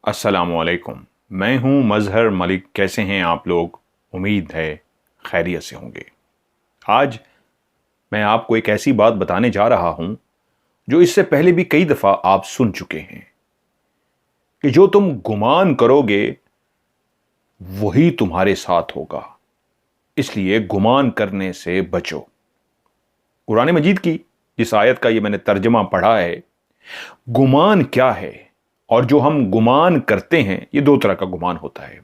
अस्सलामुअलैकुम। मैं हूं मजहर मलिक। कैसे हैं आप लोग? उम्मीद है खैरियत से होंगे। आज मैं आपको एक ऐसी बात बताने जा रहा हूं जो इससे पहले भी कई दफा आप सुन चुके हैं कि जो तुम गुमान करोगे वही तुम्हारे साथ होगा, इसलिए गुमान करने से बचो। कुरान मजीद की जिस आयत का ये मैंने तर्जमा पढ़ा है, गुमान क्या है और जो हम गुमान करते हैं, ये दो तरह का गुमान होता है।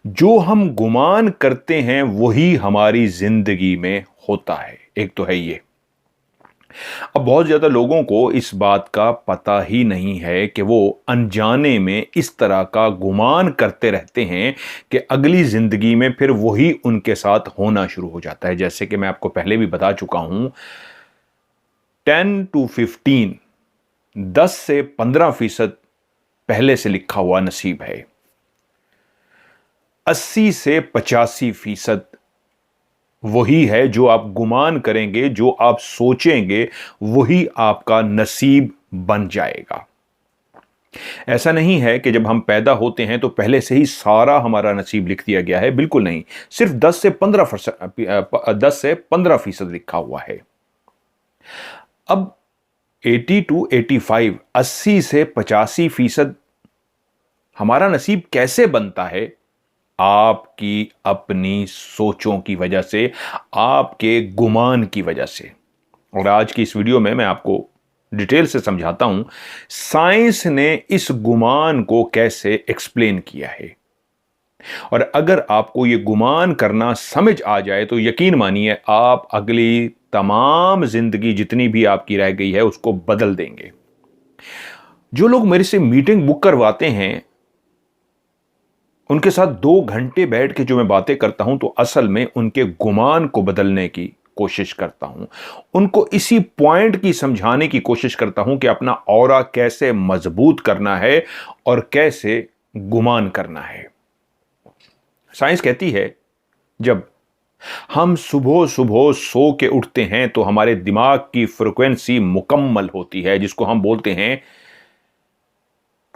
जो हम गुमान करते हैं वही हमारी जिंदगी में होता है। एक तो है ये। अब बहुत ज्यादा लोगों को इस बात का पता ही नहीं है कि वो अनजाने में इस तरह का गुमान करते रहते हैं कि अगली जिंदगी में फिर वही उनके साथ होना शुरू हो जाता है। जैसे कि मैं आपको पहले भी बता चुका हूं, 10 to 15, 10 से 15% पहले से लिखा हुआ नसीब है। 80 से 85% वही है जो आप गुमान करेंगे, जो आप सोचेंगे वही आपका नसीब बन जाएगा। ऐसा नहीं है कि जब हम पैदा होते हैं तो पहले से ही सारा हमारा नसीब लिख दिया गया है, बिल्कुल नहीं। सिर्फ 10 से 15% लिखा हुआ है। अब 80 to 85, 80 से 85% हमारा नसीब कैसे बनता है? आपकी अपनी सोचों की वजह से, आपके गुमान की वजह से। और आज की इस वीडियो में मैं आपको डिटेल से समझाता हूं साइंस ने इस गुमान को कैसे एक्सप्लेन किया है। और अगर आपको यह गुमान करना समझ आ जाए तो यकीन मानिए आप अगली तमाम जिंदगी जितनी भी आपकी रह गई है उसको बदल देंगे। जो लोग मेरे से मीटिंग बुक करवाते हैं, उनके साथ 2 घंटे बैठ के जो मैं बातें करता हूं तो असल में उनके गुमान को बदलने की कोशिश करता हूं। उनको इसी पॉइंट की समझाने की कोशिश करता हूं कि अपना ऑरा कैसे मजबूत करना है और कैसे गुमान करना है। साइंस कहती है जब हम सुबह सुबह सो के उठते हैं तो हमारे दिमाग की फ्रिक्वेंसी मुकम्मल होती है, जिसको हम बोलते हैं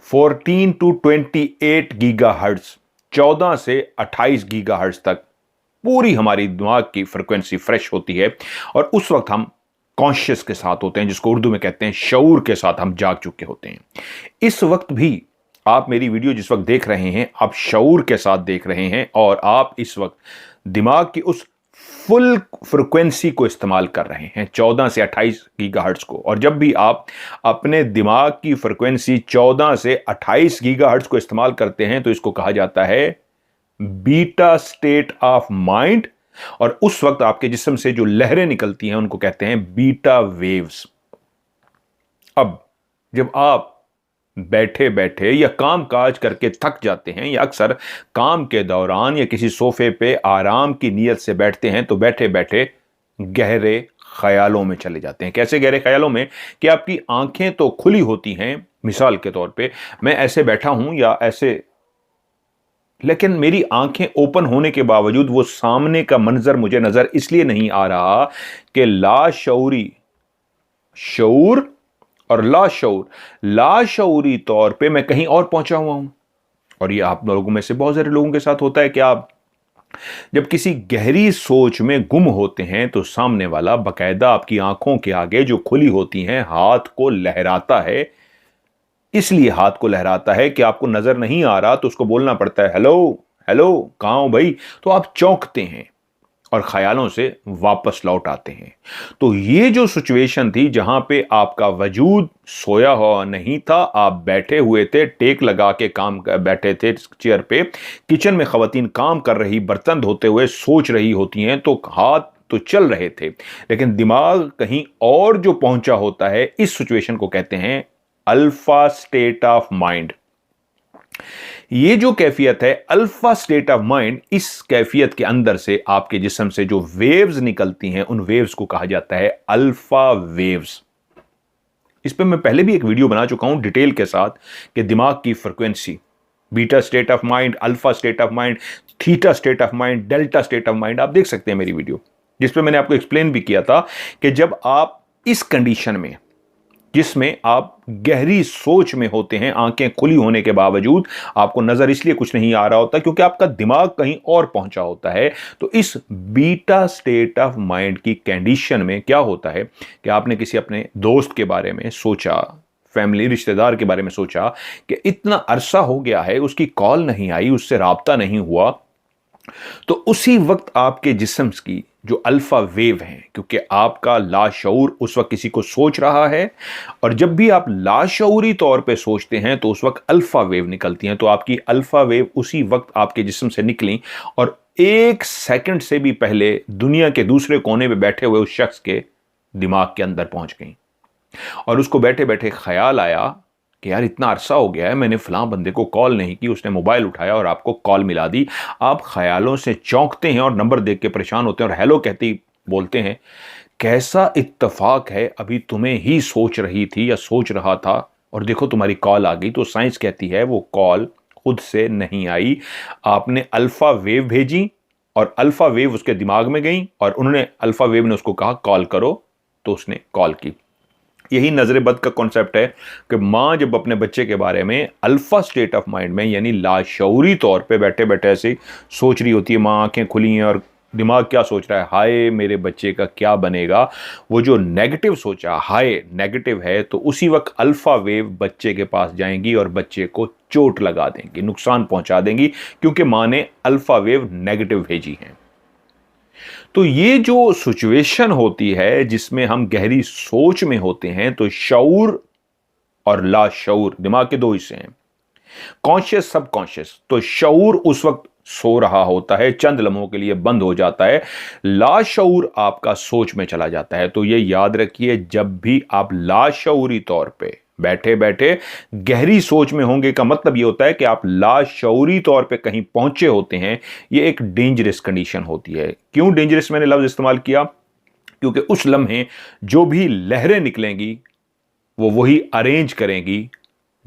14 to 28 गीगाहर्ट्ज। 14 से 28 गीगाहर्ट्ज तक पूरी हमारी दिमाग की फ्रिक्वेंसी फ्रेश होती है और उस वक्त हम कॉन्शियस के साथ होते हैं, जिसको उर्दू में कहते हैं शऊर के साथ हम जाग चुके होते हैं। इस वक्त भी आप मेरी वीडियो जिस वक्त देख रहे हैं, आप शऊर के साथ देख रहे हैं और आप इस वक्त दिमाग की उस फुल फ्रिक्वेंसी को इस्तेमाल कर रहे हैं, 14 से 28 गीगाहर्ट्ज को। और जब भी आप अपने दिमाग की फ्रिक्वेंसी 14 से 28 गीगाहर्ट्ज को इस्तेमाल करते हैं तो इसको कहा जाता है बीटा स्टेट ऑफ माइंड। और उस वक्त आपके जिस्म से जो लहरें निकलती हैं उनको कहते हैं बीटा वेव्स। अब जब आप बैठे बैठे या काम काज करके थक जाते हैं, या अक्सर काम के दौरान या किसी सोफे पे आराम की नीयत से बैठते हैं, तो बैठे बैठे गहरे ख्यालों में चले जाते हैं। कैसे गहरे ख्यालों में कि आपकी आंखें तो खुली होती हैं, मिसाल के तौर पे मैं ऐसे बैठा हूं या ऐसे, लेकिन मेरी आंखें ओपन होने के बावजूद वो सामने का मंजर मुझे नजर इसलिए नहीं आ रहा कि लाशऊरी शऊर और लाशऊरी तौर पे मैं कहीं और पहुंचा हुआ हूं। और ये आप लोगों में से बहुत सारे लोगों के साथ होता है कि आप जब किसी गहरी सोच में गुम होते हैं तो सामने वाला बकायदा आपकी आंखों के आगे जो खुली होती हैं हाथ को लहराता है। इसलिए हाथ को लहराता है कि आपको नजर नहीं आ रहा तो उसको बोलना पड़ता है हेलो हेलो, कहां हो भाई। तो आप चौंकते हैं और ख्यालों से वापस लौट आते हैं। तो ये जो सिचुएशन थी जहां पे आपका वजूद सोया हुआ नहीं था, आप बैठे हुए थे, टेक लगा के काम बैठे थे चेयर पे, किचन में खवातीन काम कर रही, बर्तन धोते हुए सोच रही होती हैं, तो हाथ तो चल रहे थे लेकिन दिमाग कहीं और जो पहुंचा होता है। इस सिचुएशन को कहते हैं अल्फा स्टेट ऑफ माइंड। ये जो कैफियत है अल्फा स्टेट ऑफ माइंड, इस कैफियत के अंदर से आपके जिस्म से जो वेव्स निकलती हैं उन वेव्स को कहा जाता है अल्फा वेव्स। इस पे मैं पहले भी एक वीडियो बना चुका हूं डिटेल के साथ कि दिमाग की frequency, beta state of mind, alpha state of mind, theta state of mind, delta state of mind. आप देख सकते हैं मेरी वीडियो जिसपे मैंने आपको एक्सप्लेन भी किया था कि जब आप इस कंडीशन में जिसमें आप गहरी सोच में होते हैं, आंखें खुली होने के बावजूद आपको नजर इसलिए कुछ नहीं आ रहा होता क्योंकि आपका दिमाग कहीं और पहुंचा होता है। तो इस बीटा स्टेट ऑफ माइंड की कंडीशन में क्या होता है कि आपने किसी अपने दोस्त के बारे में सोचा, फैमिली रिश्तेदार के बारे में सोचा कि इतना अरसा हो गया है, उसकी कॉल नहीं आई, उससे राब्ता नहीं हुआ, तो उसी वक्त आपके जिस्म की जो अल्फा वेव है, क्योंकि आपका लाशऊर उस वक्त किसी को सोच रहा है, और जब भी आप लाशऊरी तौर पे सोचते हैं तो उस वक्त अल्फा वेव निकलती हैं। तो आपकी अल्फा वेव उसी वक्त आपके जिस्म से निकली और 1 सेकंड से भी पहले दुनिया के दूसरे कोने पे बैठे हुए उस शख्स के दिमाग के अंदर पहुंच गई और उसको बैठे बैठे ख्याल आया कि यार इतना अरसा हो गया है, मैंने फलां बंदे को कॉल नहीं की, उसने मोबाइल उठाया और आपको कॉल मिला दी। आप ख्यालों से चौंकते हैं और नंबर देख के परेशान होते हैं और हेलो कहते ही बोलते हैं, कैसा इत्तेफाक है, अभी तुम्हें ही सोच रही थी या सोच रहा था और देखो तुम्हारी कॉल आ गई। तो साइंस कहती है वो कॉल खुद से नहीं आई, आपने अल्फा वेव भेजी और अल्फा वेव उसके दिमाग में गई और उन्होंने अल्फा वेव ने उसको कहा कॉल करो, तो उसने कॉल की। यही नजर बद का कॉन्सेप्ट है कि मां जब अपने बच्चे के बारे में अल्फा स्टेट ऑफ माइंड में यानी लाशऊरी तौर पे बैठे बैठे ऐसे सोच रही होती है, मां आंखें खुली हैं और दिमाग क्या सोच रहा है, हाय मेरे बच्चे का क्या बनेगा। वो जो नेगेटिव सोचा, हाय नेगेटिव है, तो उसी वक्त अल्फा वेव बच्चे के पास जाएंगी और बच्चे को चोट लगा देंगी, नुकसान पहुंचा देंगी, क्योंकि मां ने अल्फा वेव नेगेटिव भेजी है। तो ये जो सिचुएशन होती है जिसमें हम गहरी सोच में होते हैं, तो शऊर और लाशऊर दिमाग के दो हिस्से हैं, कॉन्शियस सबकॉन्शियस। तो शऊर उस वक्त सो रहा होता है, चंद लम्हों के लिए बंद हो जाता है, लाशऊर आपका सोच में चला जाता है। तो ये याद रखिए, जब भी आप लाशऊरी तौर पे बैठे बैठे गहरी सोच में होंगे का मतलब यह होता है कि आप लाशऊरी तौर पे कहीं पहुंचे होते हैं। यह एक डेंजरस कंडीशन होती है। क्यों डेंजरस मैंने लफ्ज इस्तेमाल किया? क्योंकि उस लम्हे जो भी लहरें निकलेंगी वो वही अरेंज करेंगी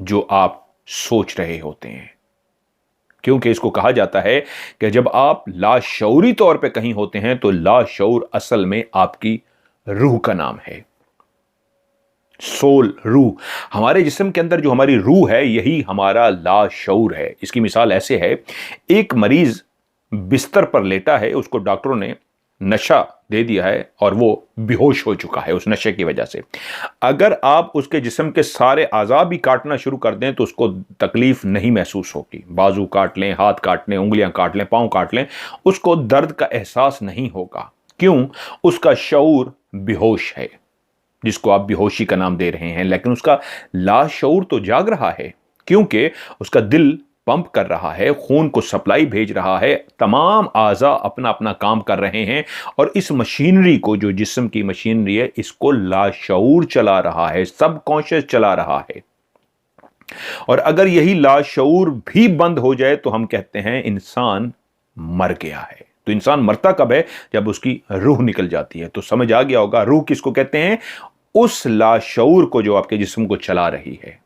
जो आप सोच रहे होते हैं। क्योंकि इसको कहा जाता है कि जब आप लाशऊरी तौर पे कहीं होते हैं तो लाशऊर असल में आपकी रूह का नाम है। सोल, रूह। हमारे जिस्म के अंदर जो हमारी रूह है यही हमारा लाशऊर है। इसकी मिसाल ऐसे है, एक मरीज बिस्तर पर लेटा है, उसको डॉक्टरों ने नशा दे दिया है और वो बेहोश हो चुका है उस नशे की वजह से। अगर आप उसके जिस्म के सारे आज़ा भी काटना शुरू कर दें तो उसको तकलीफ नहीं महसूस होगी। बाजू काट लें, हाथ काट लें, उंगलियां काट लें, पांव काट लें, उसको दर्द का एहसास नहीं होगा। क्यों? उसका शऊर बेहोश है, जिसको आप बेहोशी का नाम दे रहे हैं, लेकिन उसका लाशऊर तो जाग रहा है, क्योंकि उसका दिल पंप कर रहा है, खून को सप्लाई भेज रहा है, तमाम आज़ा अपना अपना काम कर रहे हैं और इस मशीनरी को, जो जिस्म की मशीनरी है, इसको लाशऊर चला रहा है, सबकॉन्शियस चला रहा है। और अगर यही लाशऊर भी बंद हो जाए तो हम कहते हैं इंसान मर गया है। तो इंसान मरता कब है? जब उसकी रूह निकल जाती है। तो समझ आ गया होगा रूह किसको कहते हैं? उस लाशऊर को जो आपके जिस्म को चला रही है।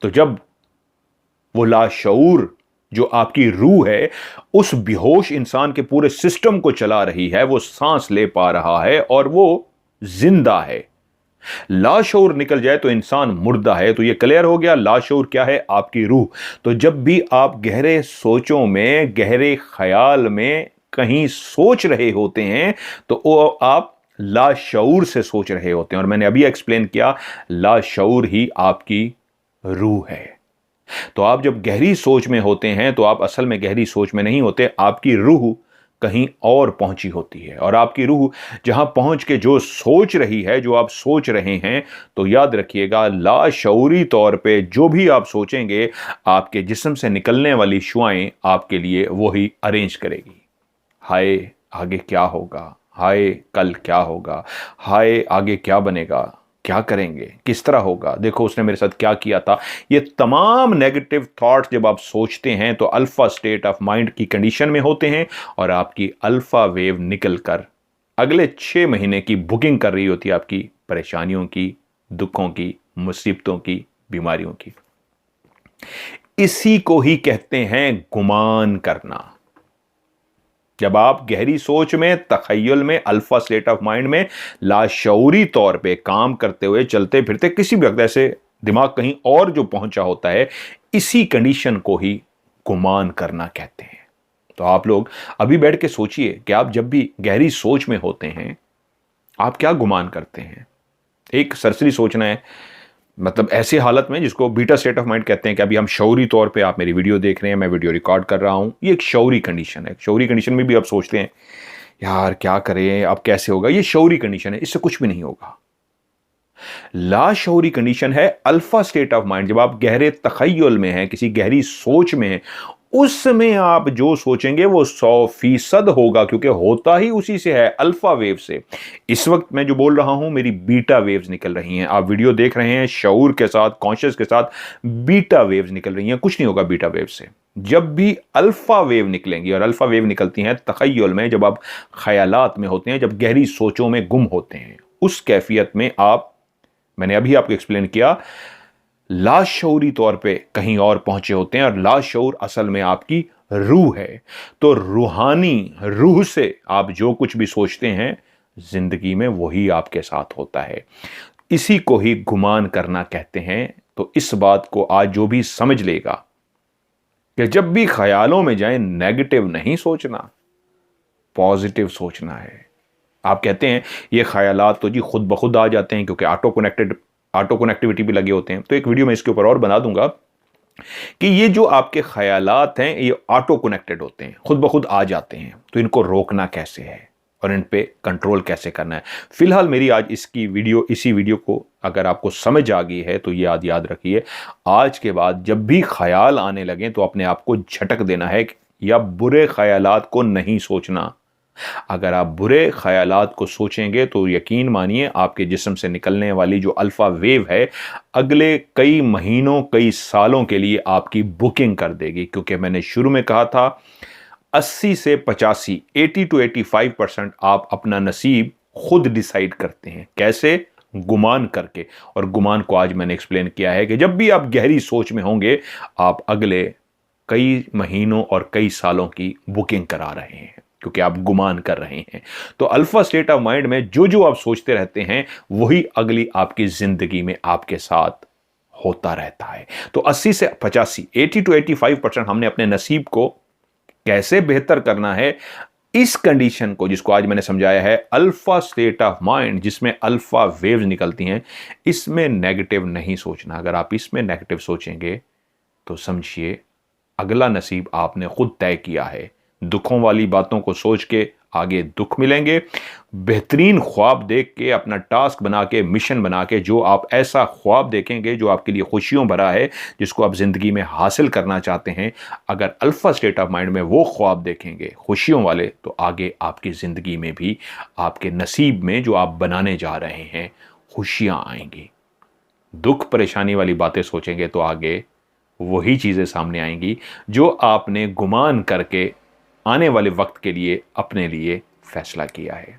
तो जब वो लाशऊर जो आपकी रूह है उस बेहोश इंसान के पूरे सिस्टम को चला रही है, वो सांस ले पा रहा है और वो जिंदा है। लाशऊर निकल जाए तो इंसान मुर्दा है। तो ये क्लियर हो गया, लाशऊर क्या है? आपकी रूह। तो जब भी आप गहरे सोचों में, गहरे ख्याल में कहीं सोच रहे होते हैं तो वो आप लाशऊर से सोच रहे होते हैं। और मैंने अभी एक्सप्लेन किया, लाशऊर ही आपकी रूह है। तो आप जब गहरी सोच में होते हैं तो आप असल में गहरी सोच में नहीं होते, आपकी रूह कहीं और पहुंची होती है। और आपकी रूह जहां पहुंच के जो सोच रही है, जो आप सोच रहे हैं, तो याद रखिएगा लाशऊरी तौर पे जो भी आप सोचेंगे, आपके जिस्म से निकलने वाली शुआएं आपके लिए वही अरेंज करेगी। हाय आगे क्या होगा, हाय कल क्या होगा, हाय आगे क्या बनेगा, क्या करेंगे, किस तरह होगा, देखो उसने मेरे साथ क्या किया था। ये तमाम नेगेटिव थॉट्स जब आप सोचते हैं तो अल्फा स्टेट ऑफ माइंड की कंडीशन में होते हैं और आपकी अल्फा वेव निकलकर अगले 6 महीने की बुकिंग कर रही होती है, आपकी परेशानियों की, दुखों की, मुसीबतों की, बीमारियों की। इसी को ही कहते हैं गुमान करना। जब आप गहरी सोच में, तखय्युल में, अल्फा स्टेट ऑफ माइंड में लाशऊरी तौर पे काम करते हुए चलते फिरते किसी भी वक्त ऐसे दिमाग कहीं और जो पहुंचा होता है, इसी कंडीशन को ही गुमान करना कहते हैं। तो आप लोग अभी बैठ के सोचिए कि आप जब भी गहरी सोच में होते हैं आप क्या गुमान करते हैं। एक सरसरी सोचना है, मतलब ऐसे हालत में जिसको बीटा स्टेट ऑफ माइंड कहते हैं कि अभी हम शऊरी तौर पे आप मेरी वीडियो देख रहे हैं, मैं वीडियो रिकॉर्ड कर रहा हूं, ये एक शऊरी कंडीशन है। शऊरी कंडीशन में भी आप सोचते हैं यार क्या करें, अब कैसे होगा, ये शऊरी कंडीशन है, इससे कुछ भी नहीं होगा। लाशऊरी कंडीशन है अल्फा स्टेट ऑफ माइंड। जब आप गहरे तखय्युल में हैं, किसी गहरी सोच में हैं, उस समय आप जो सोचेंगे वो 100% होगा, क्योंकि होता ही उसी से है, अल्फा वेव से। इस वक्त मैं जो बोल रहा हूं मेरी बीटा वेव्स निकल रही हैं, आप वीडियो देख रहे हैं, शऊर के साथ, कॉन्शियस के साथ बीटा वेव्स निकल रही हैं। कुछ नहीं होगा बीटा वेव से। जब भी अल्फा वेव निकलेंगी, और अल्फा वेव निकलती हैं तखय्युल में, जब आप ख्यालात में होते हैं, जब गहरी सोचों में गुम होते हैं, उस कैफियत में आप, मैंने अभी आपको एक्सप्लेन किया, लाशऊरी तौर पे कहीं और पहुंचे होते हैं। और लाशऊर असल में आपकी रूह है। तो रूहानी रूह से आप जो कुछ भी सोचते हैं जिंदगी में वही आपके साथ होता है। इसी को ही गुमान करना कहते हैं। तो इस बात को आज जो भी समझ लेगा कि जब भी ख्यालों में जाए नेगेटिव नहीं सोचना, पॉजिटिव सोचना है। आप कहते हैं ये ख्यालात तो जी खुद ब खुद आ जाते हैं क्योंकि ऑटो कनेक्टिविटी भी लगे होते हैं। तो एक वीडियो में इसके ऊपर और बना दूंगा कि ये जो आपके ख्यालात हैं ये ऑटो कनेक्टेड होते हैं, खुद ब खुद आ जाते हैं। तो इनको रोकना कैसे है और इन पे कंट्रोल कैसे करना है। फिलहाल मेरी आज इसी वीडियो को अगर आपको समझ आ गई है तो ये याद रखिए, आज के बाद जब भी ख्याल आने लगे तो अपने आप को झटक देना है या बुरे ख्यालात को नहीं सोचना। अगर आप बुरे ख्यालात को सोचेंगे तो यकीन मानिए आपके जिस्म से निकलने वाली जो अल्फा वेव है अगले कई महीनों, कई सालों के लिए आपकी बुकिंग कर देगी। क्योंकि मैंने शुरू में कहा था 80 से 85, 80 to 85% आप अपना नसीब खुद डिसाइड करते हैं। कैसे? गुमान करके। और गुमान को आज मैंने एक्सप्लेन किया है कि जब भी आप गहरी सोच में होंगे आप अगले कई महीनों और कई सालों की बुकिंग करा रहे हैं, क्योंकि आप गुमान कर रहे हैं। तो अल्फा स्टेट ऑफ माइंड में जो जो आप सोचते रहते हैं वही अगली आपकी जिंदगी में आपके साथ होता रहता है। तो 80 से 85, 80 to 85% हमने अपने नसीब को कैसे बेहतर करना है, इस कंडीशन को, जिसको आज मैंने समझाया है अल्फा स्टेट ऑफ माइंड, जिसमें अल्फा वेव्स निकलती हैं, इसमें नेगेटिव नहीं सोचना। अगर आप इसमें नेगेटिव सोचेंगे तो समझिए अगला नसीब आपने खुद तय किया है। दुखों वाली बातों को सोच के आगे दुख मिलेंगे। बेहतरीन ख्वाब देख के, अपना टास्क बना के, मिशन बना के, जो आप ऐसा ख्वाब देखेंगे जो आपके लिए खुशियों भरा है, जिसको आप जिंदगी में हासिल करना चाहते हैं, अगर अल्फा स्टेट ऑफ माइंड में वो ख्वाब देखेंगे खुशियों वाले, तो आगे आपकी जिंदगी में भी, आपके नसीब में जो आप बनाने जा रहे हैं, खुशियां आएंगी। दुख परेशानी वाली बातें सोचेंगे तो आगे वही चीजें सामने आएंगी जो आपने गुमान करके आने वाले वक्त के लिए अपने लिए फैसला किया है।